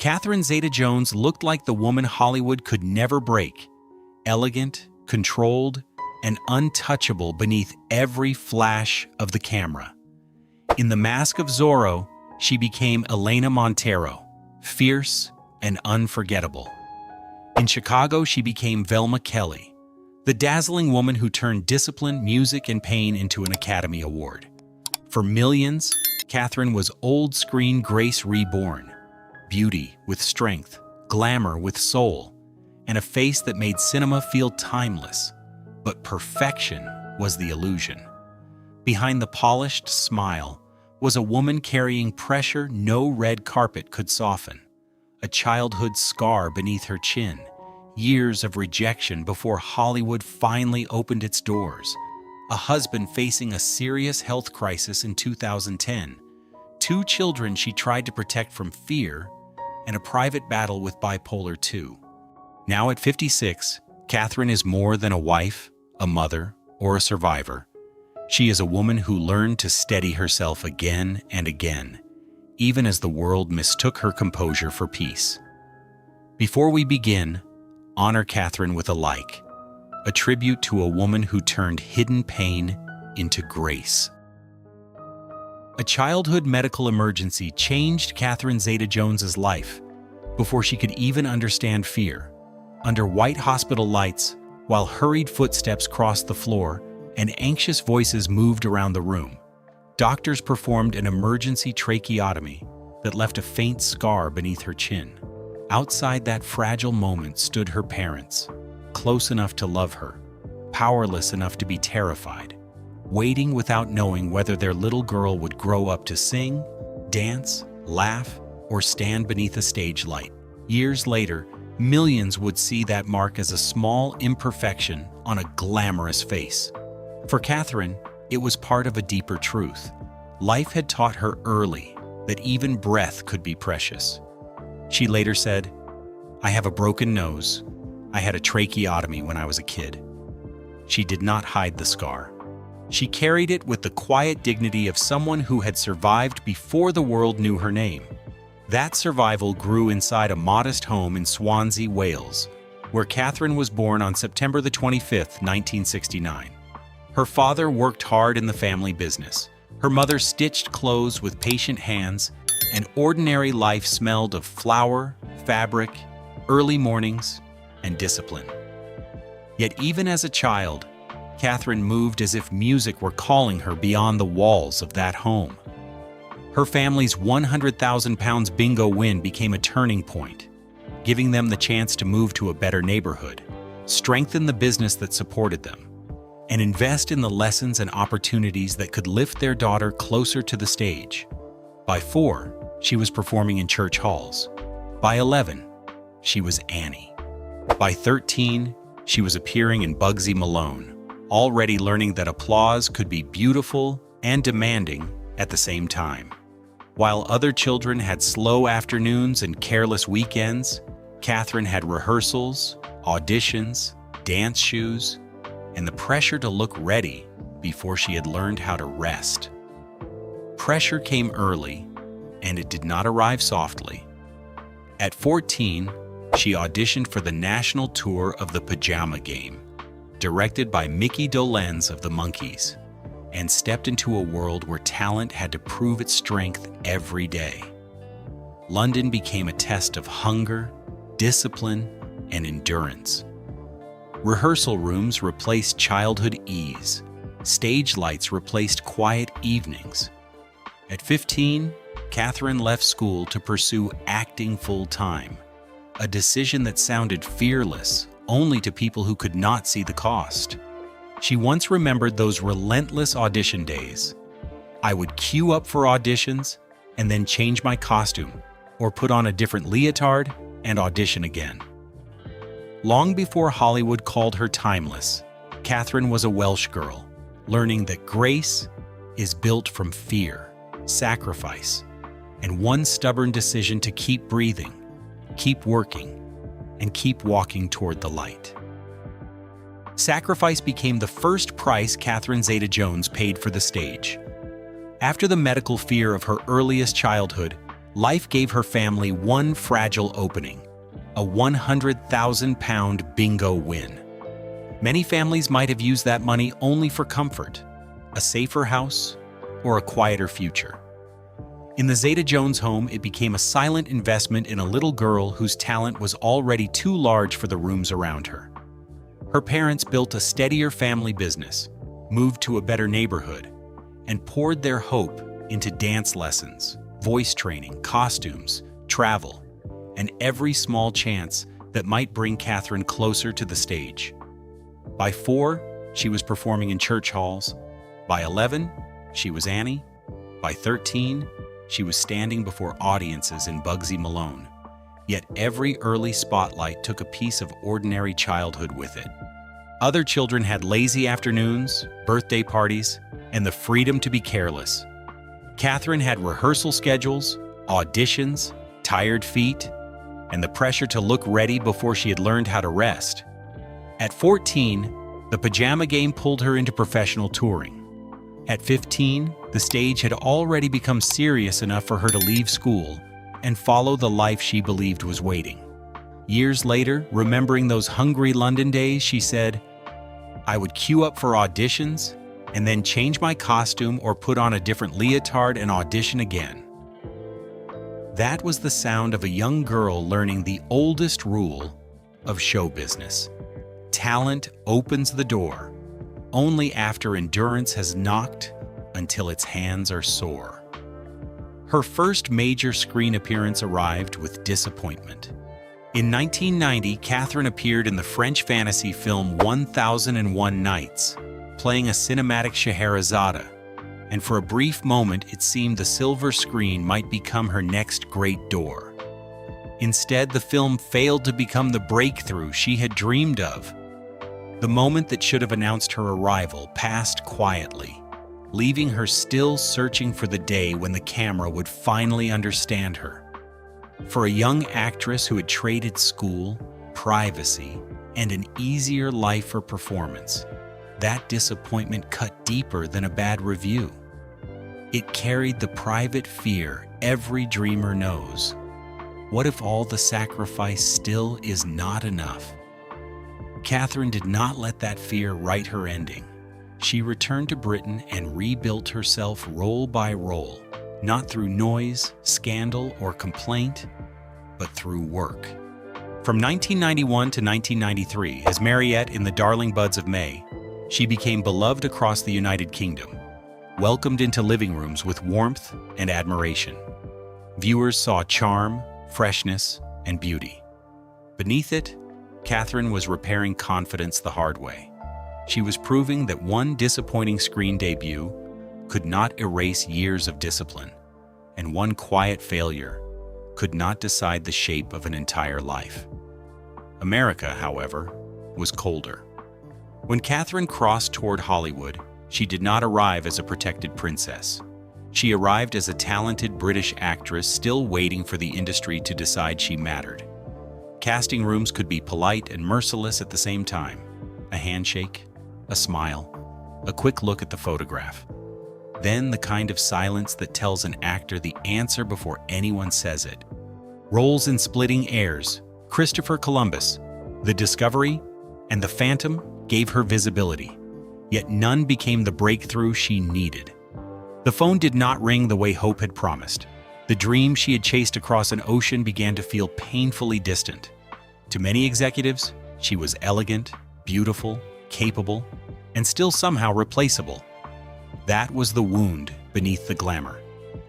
Catherine Zeta-Jones looked like the woman Hollywood could never break, elegant, controlled, and untouchable beneath every flash of the camera. In The Mask of Zorro, she became Elena Montero, fierce and unforgettable. In Chicago, she became Velma, the dazzling woman who turned discipline, music, and pain into an Academy Award. For millions, Catherine was old-screen Grace reborn, beauty with strength, glamour with soul, and a face that made cinema feel timeless. But perfection was the illusion. Behind the polished smile was a woman carrying pressure no red carpet could soften, a childhood scar beneath her chin, years of rejection before Hollywood finally opened its doors, a husband facing a serious health crisis in 2010, 2 children she tried to protect from fear, and a private battle with Bipolar II. Now at 56, Catherine is more than a wife, a mother, or a survivor. She is a woman who learned to steady herself again and again, even as the world mistook her composure for peace. Before we begin, honor Catherine with a like, a tribute to a woman who turned hidden pain into grace. A childhood medical emergency changed Catherine Zeta-Jones's life before she could even understand fear. Under white hospital lights, while hurried footsteps crossed the floor and anxious voices moved around the room, doctors performed an emergency tracheotomy that left a faint scar beneath her chin. Outside that fragile moment stood her parents, close enough to love her, powerless enough to be terrified, waiting without knowing whether their little girl would grow up to sing, dance, laugh, or stand beneath a stage light. Years later, millions would see that mark as a small imperfection on a glamorous face. For Catherine, it was part of a deeper truth. Life had taught her early that even breath could be precious. She later said, "I have a broken nose. I had a tracheotomy when I was a kid." She did not hide the scar. She carried it with the quiet dignity of someone who had survived before the world knew her name. That survival grew inside a modest home in Swansea, Wales, where Catherine was born on September the 25th, 1969. Her father worked hard in the family business. Her mother stitched clothes with patient hands, and ordinary life smelled of flour, fabric, early mornings, and discipline. Yet even as a child, Catherine moved as if music were calling her beyond the walls of that home. Her family's 100,000 pounds bingo win became a turning point, giving them the chance to move to a better neighborhood, strengthen the business that supported them, and invest in the lessons and opportunities that could lift their daughter closer to the stage. By 4, she was performing in church halls. By 11, she was Annie. By 13, she was appearing in Bugsy Malone, already learning that applause could be beautiful and demanding at the same time. While other children had slow afternoons and careless weekends, Catherine had rehearsals, auditions, dance shoes, and the pressure to look ready before she had learned how to rest. Pressure came early, and it did not arrive softly. At 14, she auditioned for the national tour of The Pajama Game, directed by Mickey Dolenz of the Monkees, and stepped into a world where talent had to prove its strength every day. London became a test of hunger, discipline, and endurance. Rehearsal rooms replaced childhood ease. Stage lights replaced quiet evenings. At 15, Catherine left school to pursue acting full-time, a decision that sounded fearless only to people who could not see the cost. She once remembered those relentless audition days. I would queue up for auditions and then change my costume or put on a different leotard and audition again. Long before Hollywood called her timeless, Catherine was a Welsh girl, learning that grace is built from fear, sacrifice, and one stubborn decision to keep breathing, keep working, and keep walking toward the light. Sacrifice became the first price Catherine Zeta-Jones paid for the stage. After the medical fear of her earliest childhood, life gave her family one fragile opening: a 100,000-pound bingo win. Many families might have used that money only for comfort, a safer house, or a quieter future. In the Zeta-Jones home, it became a silent investment in a little girl whose talent was already too large for the rooms around her. Her parents built a steadier family business, moved to a better neighborhood, and poured their hope into dance lessons, voice training, costumes, travel, and every small chance that might bring Catherine closer to the stage. By 4, she was performing in church halls. By 11, she was Annie. By 13, she was standing before audiences in Bugsy Malone. Yet every early spotlight took a piece of ordinary childhood with it. Other children had lazy afternoons, birthday parties, and the freedom to be careless. Catherine had rehearsal schedules, auditions, tired feet, and the pressure to look ready before she had learned how to rest. At 14, the pajama game pulled her into professional touring. At 15, the stage had already become serious enough for her to leave school and follow the life she believed was waiting. Years later, remembering those hungry London days, she said, "I would queue up for auditions and then change my costume or put on a different leotard and audition again." That was the sound of a young girl learning the oldest rule of show business. Talent opens the door only after endurance has knocked until its hands are sore. Her first major screen appearance arrived with disappointment. In 1990, Catherine appeared in the French fantasy film 1001 Nights, playing a cinematic Scheherazade, and for a brief moment it seemed the silver screen might become her next great door. Instead, the film failed to become the breakthrough she had dreamed of. The moment that should have announced her arrival passed quietly, leaving her still searching for the day when the camera would finally understand her. For a young actress who had traded school, privacy, and an easier life for performance, that disappointment cut deeper than a bad review. It carried the private fear every dreamer knows. What if all the sacrifice still is not enough? Catherine did not let that fear write her ending. She returned to Britain and rebuilt herself role by role, not through noise, scandal, or complaint, but through work. From 1991 to 1993, as Mariette in The Darling Buds of May, she became beloved across the United Kingdom, welcomed into living rooms with warmth and admiration. Viewers saw charm, freshness, and beauty. Beneath it, Catherine was repairing confidence the hard way. She was proving that one disappointing screen debut could not erase years of discipline, and one quiet failure could not decide the shape of an entire life. America, however, was colder. When Catherine crossed toward Hollywood, she did not arrive as a protected princess. She arrived as a talented British actress still waiting for the industry to decide she mattered. Casting rooms could be polite and merciless at the same time. A handshake, a smile, a quick look at the photograph. Then the kind of silence that tells an actor the answer before anyone says it. Roles in Splitting Heirs, Christopher Columbus, The Discovery, and The Phantom gave her visibility, yet none became the breakthrough she needed. The phone did not ring the way hope had promised. The dream she had chased across an ocean began to feel painfully distant. To many executives, she was elegant, beautiful, capable, and still somehow replaceable. That was the wound beneath the glamour,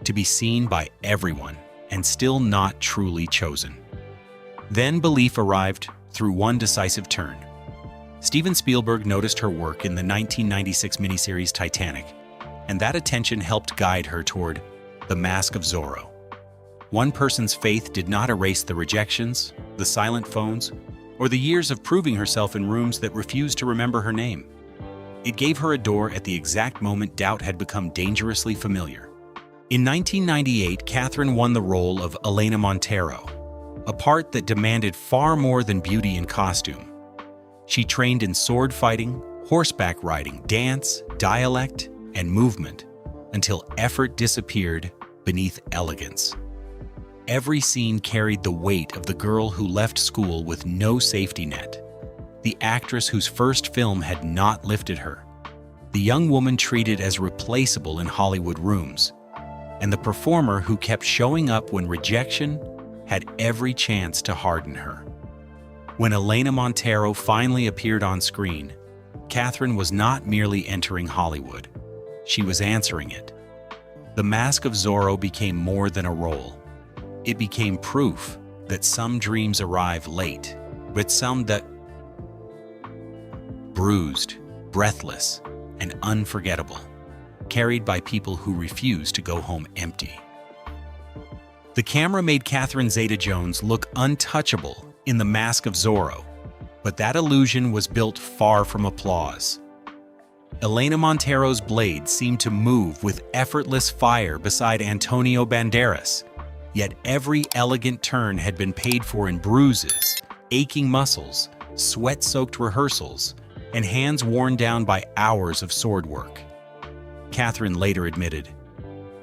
to be seen by everyone and still not truly chosen. Then belief arrived through one decisive turn. Steven Spielberg noticed her work in the 1996 miniseries Titanic, and that attention helped guide her toward The Mask of Zorro. One person's faith did not erase the rejections, the silent phones, or the years of proving herself in rooms that refused to remember her name. It gave her a door at the exact moment doubt had become dangerously familiar. In 1998, Catherine won the role of Elena Montero, a part that demanded far more than beauty and costume. She trained in sword fighting, horseback riding, dance, dialect, and movement until effort disappeared beneath elegance. every scene carried the weight of the girl who left school with no safety net, the actress whose first film had not lifted her, the young woman treated as replaceable in Hollywood rooms, and the performer who kept showing up when rejection had every chance to harden her. When Elena Montero finally appeared on screen, Catherine was not merely entering Hollywood, she was answering it. The Mask of Zorro became more than a role. It became proof that some dreams arrive late, but some that bruised, breathless, and unforgettable, carried by people who refuse to go home empty. The camera made Catherine Zeta-Jones look untouchable in The Mask of Zorro, but that illusion was built far from applause. Elena Montero's blade seemed to move with effortless fire beside Antonio Banderas, yet every elegant turn had been paid for in bruises, aching muscles, sweat-soaked rehearsals, and hands worn down by hours of sword work. Catherine later admitted,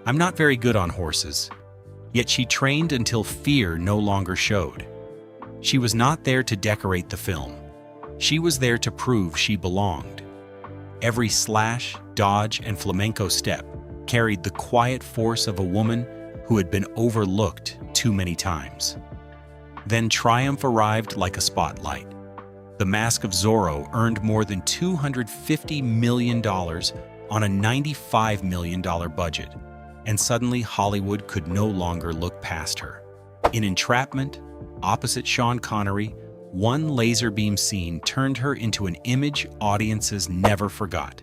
"I'm not very good on horses," yet she trained until fear no longer showed. She was not there to decorate the film. She was there to prove she belonged. Every slash, dodge, and flamenco step carried the quiet force of a woman who had been overlooked too many times. Then triumph arrived like a spotlight. The Mask of Zorro earned more than $250 million on a $95 million budget, and suddenly Hollywood could no longer look past her. In Entrapment, opposite Sean Connery, one laser beam scene turned her into an image audiences never forgot.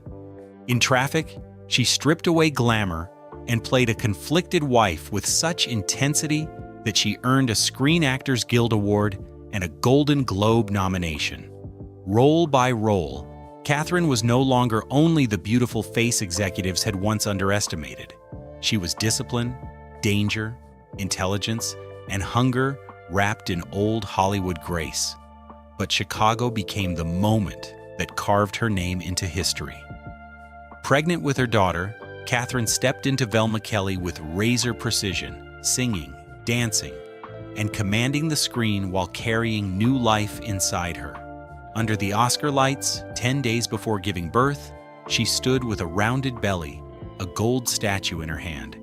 In Traffic, she stripped away glamour and played a conflicted wife with such intensity that she earned a Screen Actors Guild Award and a Golden Globe nomination. Role by role, Catherine was no longer only the beautiful face executives had once underestimated. She was discipline, danger, intelligence, and hunger wrapped in old Hollywood grace. But Chicago became the moment that carved her name into history. Pregnant with her daughter, Catherine stepped into Velma Kelly with razor precision, singing, dancing, and commanding the screen while carrying new life inside her. Under the Oscar lights, 10 days before giving birth, she stood with a rounded belly, a gold statue in her hand,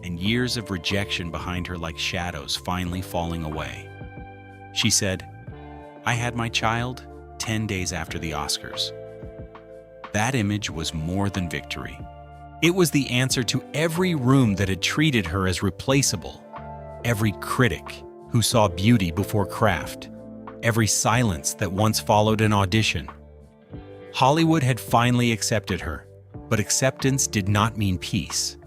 and years of rejection behind her like shadows finally falling away. She said, "I had my child 10 days after the Oscars." That image was more than victory. It was the answer to every room that had treated her as replaceable, every critic who saw beauty before craft, every silence that once followed an audition. Hollywood had finally accepted her, but acceptance did not mean peace.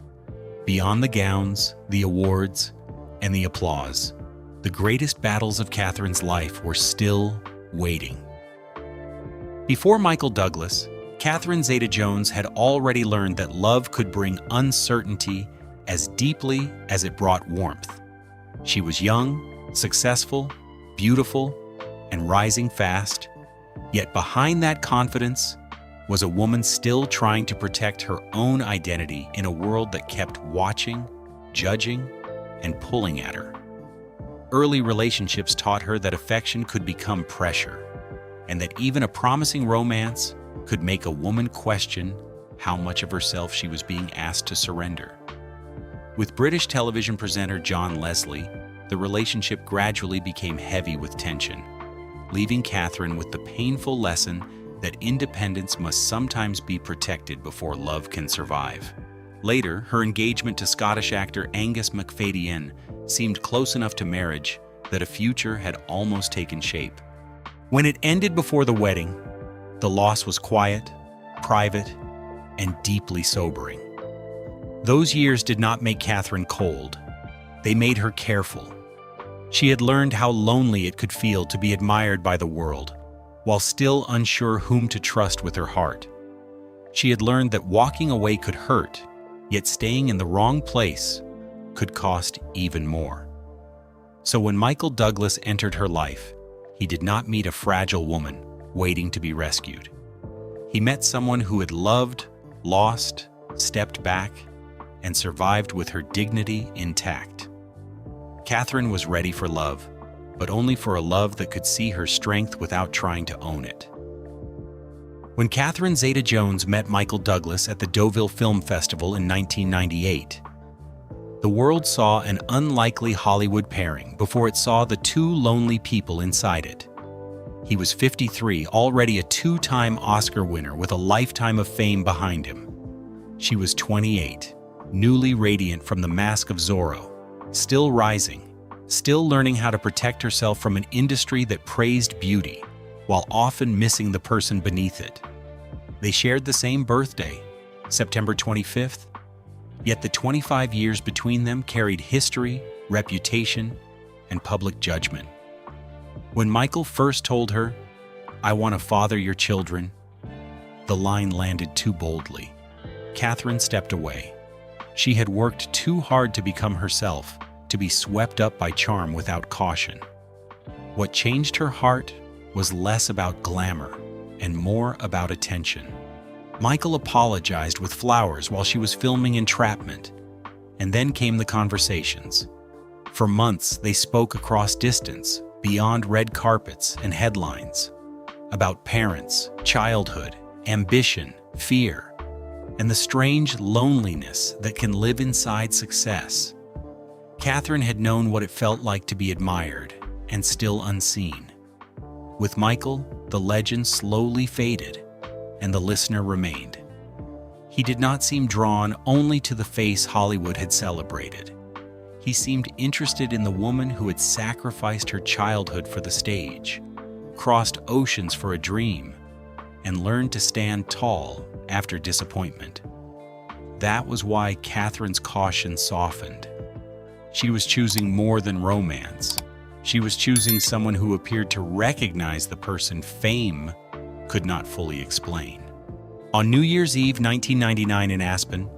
Beyond the gowns, the awards, and the applause, the greatest battles of Catherine's life were still waiting. Before Michael Douglas, Catherine Zeta-Jones had already learned that love could bring uncertainty as deeply as it brought warmth. She was young, successful, beautiful, and rising fast, yet behind that confidence was a woman still trying to protect her own identity in a world that kept watching, judging, and pulling at her. Early relationships taught her that affection could become pressure, and that even a promising romance could make a woman question how much of herself she was being asked to surrender. With British television presenter John Leslie, the relationship gradually became heavy with tension, leaving Catherine with the painful lesson that independence must sometimes be protected before love can survive. Later, her engagement to Scottish actor Angus MacFadyen seemed close enough to marriage that a future had almost taken shape. When it ended before the wedding, the loss was quiet, private, and deeply sobering. Those years did not make Catherine cold. They made her careful. She had learned how lonely it could feel to be admired by the world, while still unsure whom to trust with her heart. She had learned that walking away could hurt, yet staying in the wrong place could cost even more. So when Michael Douglas entered her life, he did not meet a fragile woman waiting to be rescued. He met someone who had loved, lost, stepped back, and survived with her dignity intact. Catherine was ready for love, but only for a love that could see her strength without trying to own it. When Catherine Zeta-Jones met Michael Douglas at the Deauville Film Festival in 1998, the world saw an unlikely Hollywood pairing before it saw the two lonely people inside it. He was 53, already a two-time Oscar winner with a lifetime of fame behind him. She was 28, newly radiant from the mask of Zorro, still rising, still learning how to protect herself from an industry that praised beauty, while often missing the person beneath it. They shared the same birthday, September 25th, yet the 25 years between them carried history, reputation, and public judgment. When Michael first told her, "I want to father your children," the line landed too boldly. Catherine stepped away. She had worked too hard to become herself, to be swept up by charm without caution. What changed her heart was less about glamour and more about attention. Michael apologized with flowers while she was filming Entrapment, and then came the conversations. For months, they spoke across distance, beyond red carpets and headlines, about parents, childhood, ambition, fear, and the strange loneliness that can live inside success. Catherine had known what it felt like to be admired and still unseen. With Michael, the legend slowly faded, and the listener remained. He did not seem drawn only to the face Hollywood had celebrated. He seemed interested in the woman who had sacrificed her childhood for the stage, crossed oceans for a dream, and learned to stand tall after disappointment. That was why Catherine's caution softened. She was choosing more than romance. She was choosing someone who appeared to recognize the person fame could not fully explain. On New Year's Eve 1999 in Aspen,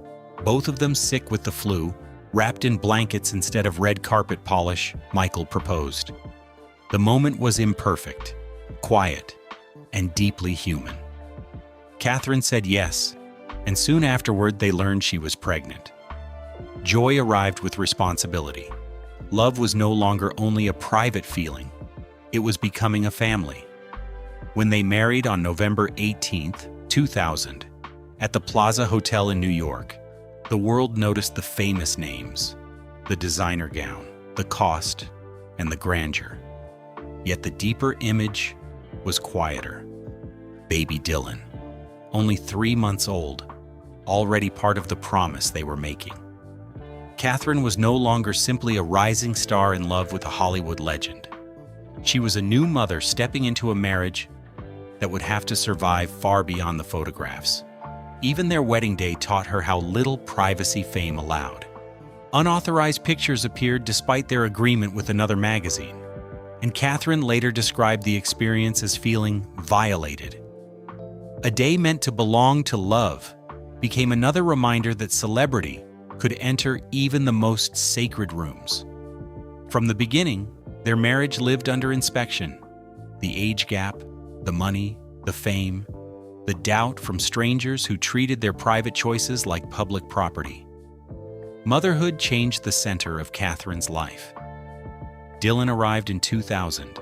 both of them sick with the flu, wrapped in blankets instead of red carpet polish, Michael proposed. The moment was imperfect, quiet, and deeply human. Catherine said yes, and soon afterward they learned she was pregnant. Joy arrived with responsibility. Love was no longer only a private feeling, it was becoming a family. When they married on November 18, 2000, at the Plaza Hotel in New York, the world noticed the famous names, the designer gown, the cost, and the grandeur. Yet the deeper image was quieter. Baby Dylan, only 3 months old, already part of the promise they were making. Catherine was no longer simply a rising star in love with a Hollywood legend. She was a new mother stepping into a marriage that would have to survive far beyond the photographs. Even their wedding day taught her how little privacy fame allowed. Unauthorized pictures appeared despite their agreement with another magazine, and Catherine later described the experience as feeling violated. A day meant to belong to love became another reminder that celebrity could enter even the most sacred rooms. From the beginning, their marriage lived under inspection. The age gap, the money, the fame, the doubt from strangers who treated their private choices like public property. Motherhood changed the center of Catherine's life. Dylan arrived in 2000,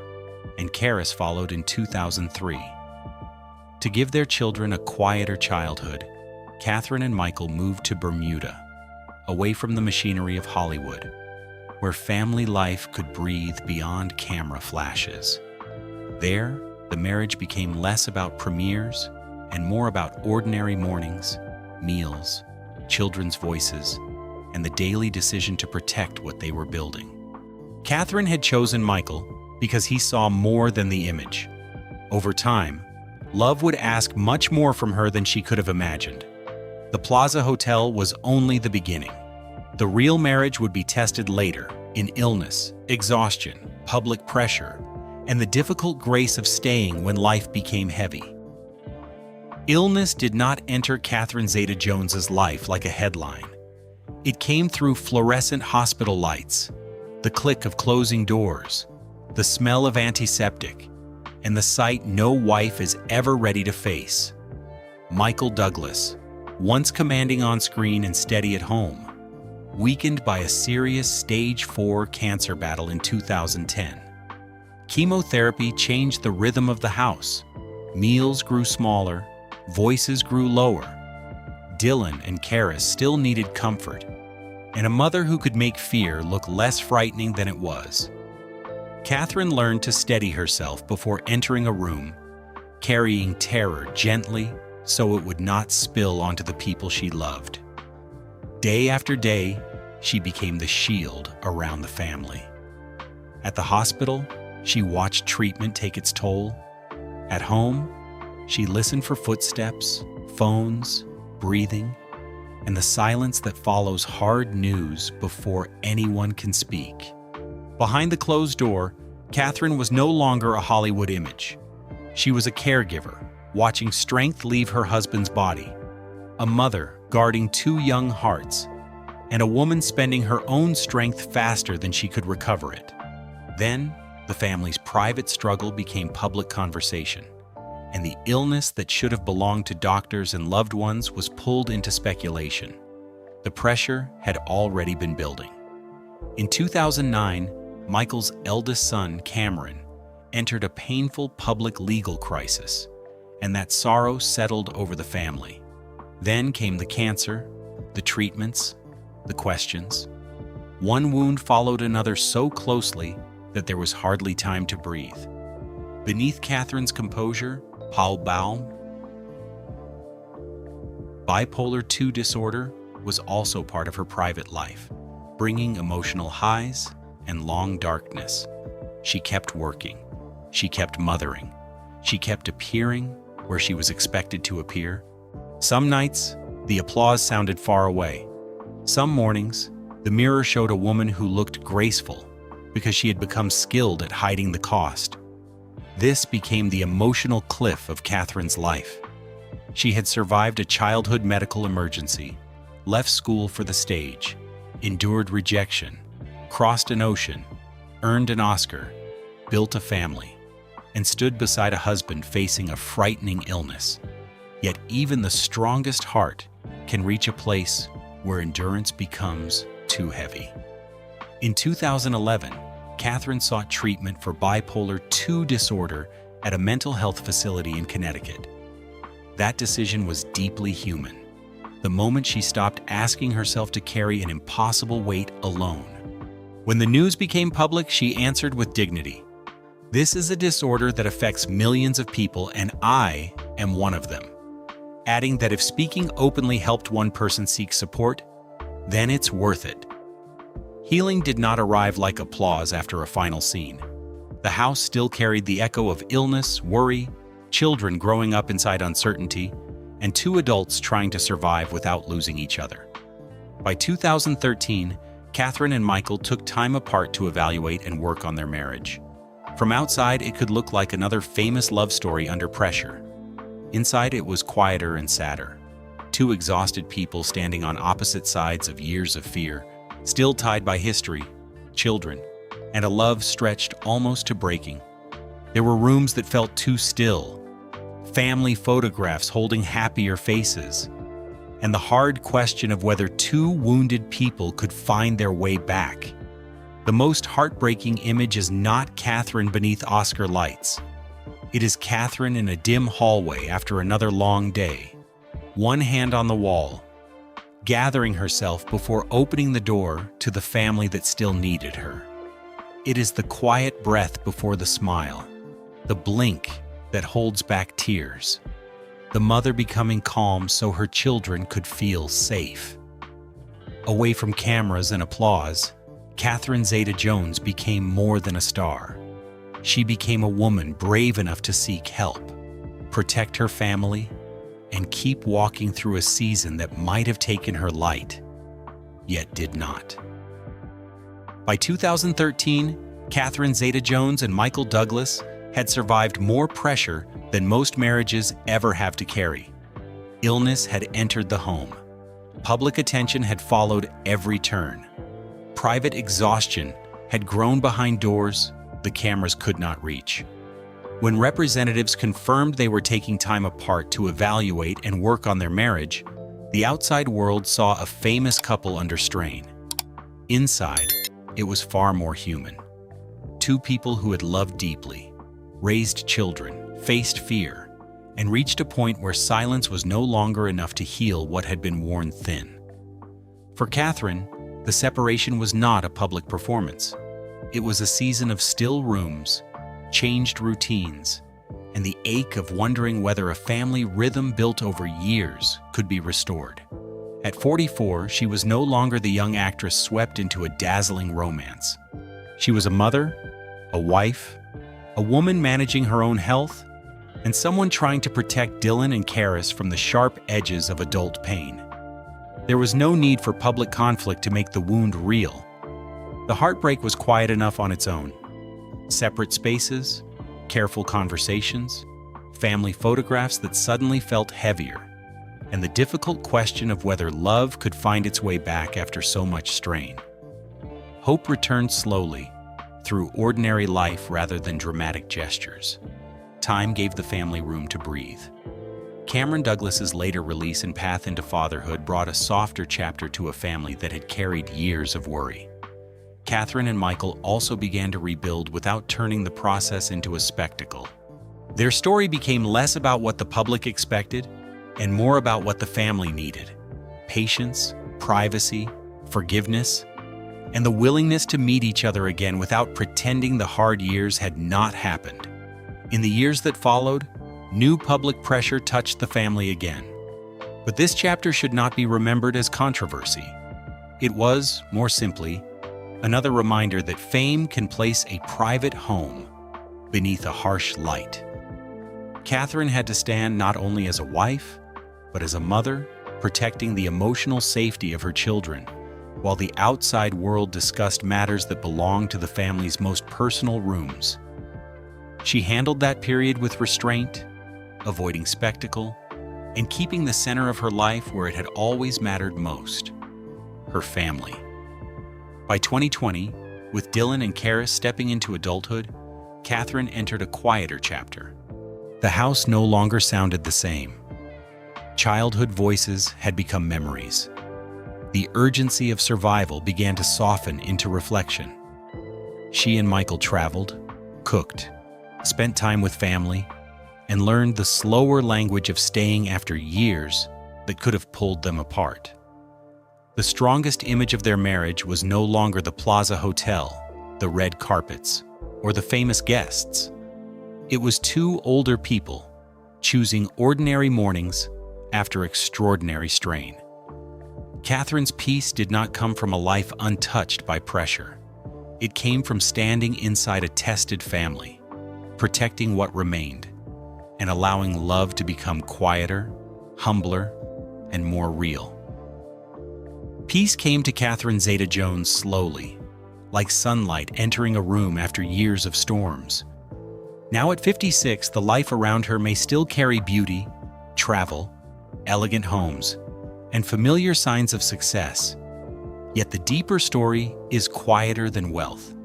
and Karis followed in 2003. To give their children a quieter childhood, Catherine and Michael moved to Bermuda, away from the machinery of Hollywood, where family life could breathe beyond camera flashes. There, the marriage became less about premieres and more about ordinary mornings, meals, children's voices, and the daily decision to protect what they were building. Catherine had chosen Michael because he saw more than the image. Over time, love would ask much more from her than she could have imagined. The Plaza Hotel was only the beginning. The real marriage would be tested later in illness, exhaustion, public pressure, and the difficult grace of staying when life became heavy. Illness did not enter Catherine Zeta-Jones's life like a headline. It came through fluorescent hospital lights, the click of closing doors, the smell of antiseptic, and the sight no wife is ever ready to face. Michael Douglas, once commanding on screen and steady at home, weakened by a serious stage 4 cancer battle in 2010. Chemotherapy changed the rhythm of the house. Meals grew smaller, voices grew lower. Dylan and Kara still needed comfort, and a mother who could make fear look less frightening than it was. Catherine learned to steady herself before entering a room, carrying terror gently so it would not spill onto the people she loved. Day after day, she became the shield around the family. At the hospital, she watched treatment take its toll. At home, she listened for footsteps, phones, breathing, and the silence that follows hard news before anyone can speak. Behind the closed door, Catherine was no longer a Hollywood image. She was a caregiver, watching strength leave her husband's body, a mother guarding 2 young hearts, and a woman spending her own strength faster than she could recover it. Then, the family's private struggle became public conversation, and the illness that should have belonged to doctors and loved ones was pulled into speculation. The pressure had already been building. In 2009, Michael's eldest son, Cameron, entered a painful public legal crisis, and that sorrow settled over the family. Then came the cancer, the treatments, the questions. One wound followed another so closely that there was hardly time to breathe. Beneath Catherine's composure, Bipolar II disorder was also part of her private life, bringing emotional highs and long darkness. She kept working. She kept mothering. She kept appearing where she was expected to appear. Some nights, the applause sounded far away. Some mornings, the mirror showed a woman who looked graceful because she had become skilled at hiding the cost. This became the emotional cliff of Catherine's life. She had survived a childhood medical emergency, left school for the stage, endured rejection, crossed an ocean, earned an Oscar, built a family, and stood beside a husband facing a frightening illness. Yet even the strongest heart can reach a place where endurance becomes too heavy. In 2011, Catherine sought treatment for bipolar II disorder at a mental health facility in Connecticut. That decision was deeply human. The moment she stopped asking herself to carry an impossible weight alone. When the news became public, she answered with dignity. "This is a disorder that affects millions of people, and I am one of them," adding that if speaking openly helped one person seek support, then it's worth it. Healing did not arrive like applause after a final scene. The house still carried the echo of illness, worry, children growing up inside uncertainty, and 2 adults trying to survive without losing each other. By 2013, Catherine and Michael took time apart to evaluate and work on their marriage. From outside, it could look like another famous love story under pressure. Inside, it was quieter and sadder. 2 exhausted people standing on opposite sides of years of fear, still tied by history, children, and a love stretched almost to breaking. There were rooms that felt too still, family photographs holding happier faces, and the hard question of whether 2 wounded people could find their way back. The most heartbreaking image is not Catherine beneath Oscar lights. It is Catherine in a dim hallway after another long day, one hand on the wall, gathering herself before opening the door to the family that still needed her. It is the quiet breath before the smile, the blink that holds back tears, the mother becoming calm so her children could feel safe. Away from cameras and applause, Catherine Zeta-Jones became more than a star. She became a woman brave enough to seek help, protect her family, and keep walking through a season that might have taken her light, yet did not. By 2013, Catherine Zeta-Jones and Michael Douglas had survived more pressure than most marriages ever have to carry. Illness had entered the home. Public attention had followed every turn. Private exhaustion had grown behind doors the cameras could not reach. When representatives confirmed they were taking time apart to evaluate and work on their marriage, the outside world saw a famous couple under strain. Inside, it was far more human. Two people who had loved deeply, raised children, faced fear, and reached a point where silence was no longer enough to heal what had been worn thin. For Catherine, the separation was not a public performance. It was a season of still rooms, changed routines, and the ache of wondering whether a family rhythm built over years could be restored. At 44, she was no longer the young actress swept into a dazzling romance. She was a mother, a wife, a woman managing her own health, and someone trying to protect Dylan and Karis from the sharp edges of adult pain. There was no need for public conflict to make the wound real. The heartbreak was quiet enough on its own. Separate spaces, careful conversations, family photographs that suddenly felt heavier, and the difficult question of whether love could find its way back after so much strain. Hope returned slowly, through ordinary life rather than dramatic gestures. Time gave the family room to breathe. Cameron Douglas's later release and path into fatherhood brought a softer chapter to a family that had carried years of worry. Catherine and Michael also began to rebuild without turning the process into a spectacle. Their story became less about what the public expected and more about what the family needed: patience, privacy, forgiveness, and the willingness to meet each other again without pretending the hard years had not happened. In the years that followed, new public pressure touched the family again. But this chapter should not be remembered as controversy. It was, more simply, another reminder that fame can place a private home beneath a harsh light. Catherine had to stand not only as a wife, but as a mother, protecting the emotional safety of her children, while the outside world discussed matters that belonged to the family's most personal rooms. She handled that period with restraint, avoiding spectacle, and keeping the center of her life where it had always mattered most: her family. By 2020, with Dylan and Karis stepping into adulthood, Catherine entered a quieter chapter. The house no longer sounded the same. Childhood voices had become memories. The urgency of survival began to soften into reflection. She and Michael traveled, cooked, spent time with family, and learned the slower language of staying after years that could have pulled them apart. The strongest image of their marriage was no longer the Plaza Hotel, the red carpets, or the famous guests. It was two older people choosing ordinary mornings after extraordinary strain. Catherine's peace did not come from a life untouched by pressure. It came from standing inside a tested family, protecting what remained, and allowing love to become quieter, humbler, and more real. Peace came to Catherine Zeta-Jones slowly, like sunlight entering a room after years of storms. Now at 56, the life around her may still carry beauty, travel, elegant homes, and familiar signs of success. Yet the deeper story is quieter than wealth.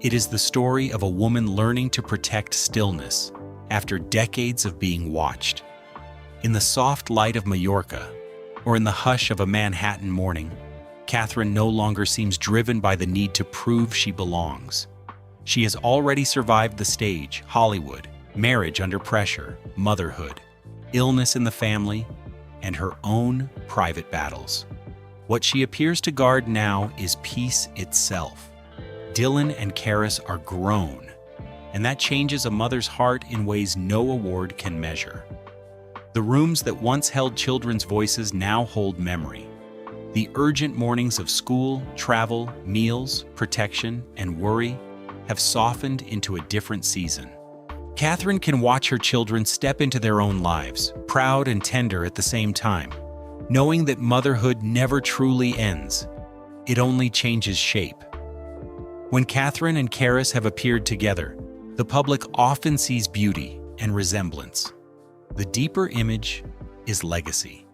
It is the story of a woman learning to protect stillness after decades of being watched. In the soft light of Mallorca, or in the hush of a Manhattan morning, Catherine no longer seems driven by the need to prove she belongs. She has already survived the stage, Hollywood, marriage under pressure, motherhood, illness in the family, and her own private battles. What she appears to guard now is peace itself. Dylan and Karis are grown, and that changes a mother's heart in ways no award can measure. The rooms that once held children's voices now hold memory. The urgent mornings of school, travel, meals, protection, and worry have softened into a different season. Catherine can watch her children step into their own lives, proud and tender at the same time, knowing that motherhood never truly ends. It only changes shape. When Catherine and Karis have appeared together, the public often sees beauty and resemblance. The deeper image is legacy.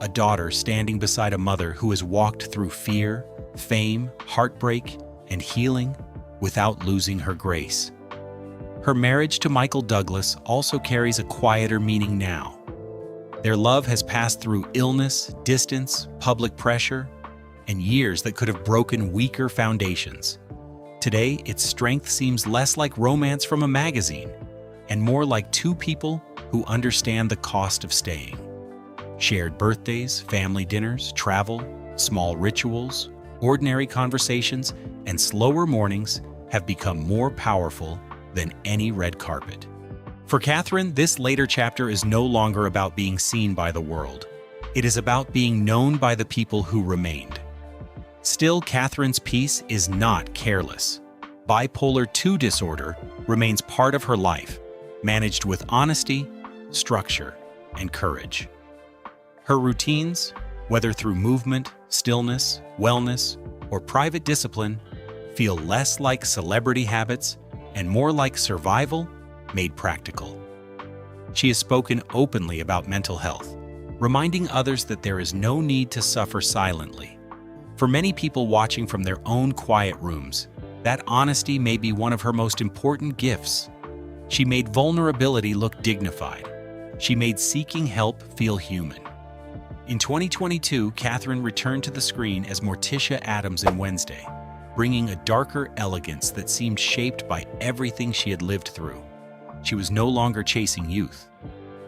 A daughter standing beside a mother who has walked through fear, fame, heartbreak, and healing without losing her grace. Her marriage to Michael Douglas also carries a quieter meaning now. Their love has passed through illness, distance, public pressure, and years that could have broken weaker foundations. Today, its strength seems less like romance from a magazine and more like two people who understand the cost of staying. Shared birthdays, family dinners, travel, small rituals, ordinary conversations, and slower mornings have become more powerful than any red carpet. For Catherine, this later chapter is no longer about being seen by the world. It is about being known by the people who remained. Still, Catherine's peace is not careless. Bipolar II disorder remains part of her life, managed with honesty, structure, and courage. Her routines, whether through movement, stillness, wellness, or private discipline, feel less like celebrity habits and more like survival made practical. She has spoken openly about mental health, reminding others that there is no need to suffer silently. For many people watching from their own quiet rooms, that honesty may be one of her most important gifts. She made vulnerability look dignified. She made seeking help feel human. In 2022, Catherine returned to the screen as Morticia Addams in Wednesday, bringing a darker elegance that seemed shaped by everything she had lived through. She was no longer chasing youth.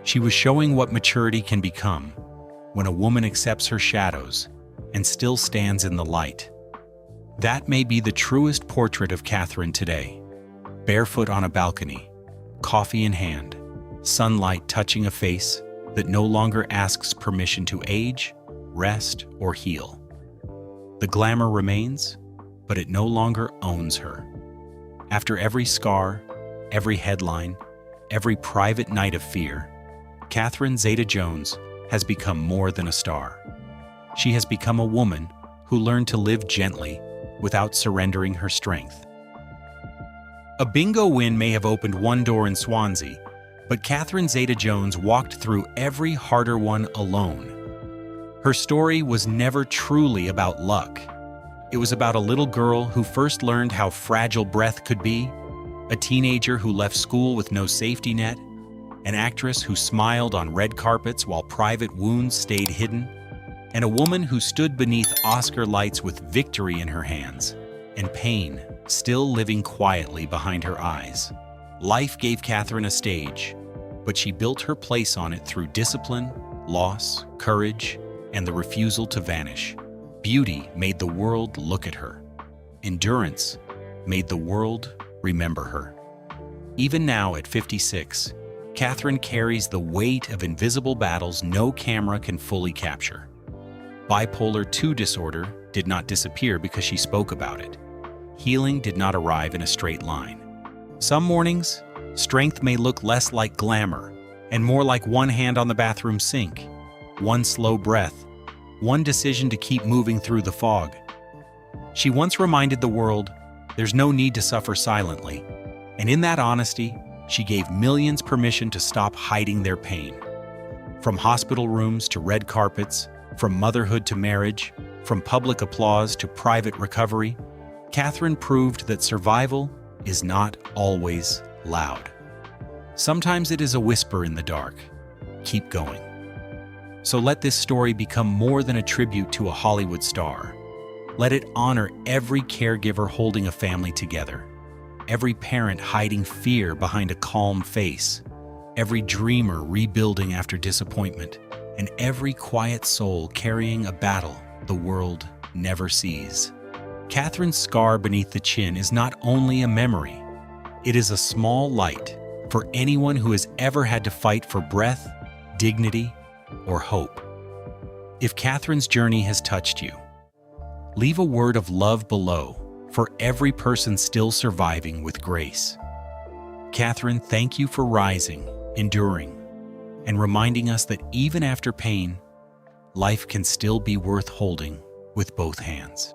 She was showing what maturity can become when a woman accepts her shadows and still stands in the light. That may be the truest portrait of Catherine today. Barefoot on a balcony, coffee in hand, sunlight touching a face that no longer asks permission to age, rest, or heal. The glamour remains, but it no longer owns her. After every scar, every headline, every private night of fear, Catherine Zeta-Jones has become more than a star. She has become a woman who learned to live gently without surrendering her strength. A bingo win may have opened one door in Swansea, but Catherine Zeta-Jones walked through every harder one alone. Her story was never truly about luck. It was about a little girl who first learned how fragile breath could be, a teenager who left school with no safety net, an actress who smiled on red carpets while private wounds stayed hidden, and a woman who stood beneath Oscar lights with victory in her hands and pain still living quietly behind her eyes. Life gave Catherine a stage, but she built her place on it through discipline, loss, courage, and the refusal to vanish. Beauty made the world look at her. Endurance made the world remember her. Even now at 56, Catherine carries the weight of invisible battles no camera can fully capture. Bipolar II disorder did not disappear because she spoke about it. Healing did not arrive in a straight line. Some mornings, strength may look less like glamour and more like one hand on the bathroom sink, one slow breath, one decision to keep moving through the fog. She once reminded the world, there's no need to suffer silently, and in that honesty, she gave millions permission to stop hiding their pain. From hospital rooms to red carpets, from motherhood to marriage, from public applause to private recovery, Catherine proved that survival is not always loud. Sometimes it is a whisper in the dark. Keep going. So let this story become more than a tribute to a Hollywood star. Let it honor every caregiver holding a family together, every parent hiding fear behind a calm face, every dreamer rebuilding after disappointment, and every quiet soul carrying a battle the world never sees. Catherine's scar beneath the chin is not only a memory, it is a small light for anyone who has ever had to fight for breath, dignity, or hope. If Catherine's journey has touched you, leave a word of love below for every person still surviving with grace. Catherine, thank you for rising, enduring, and reminding us that even after pain, life can still be worth holding with both hands.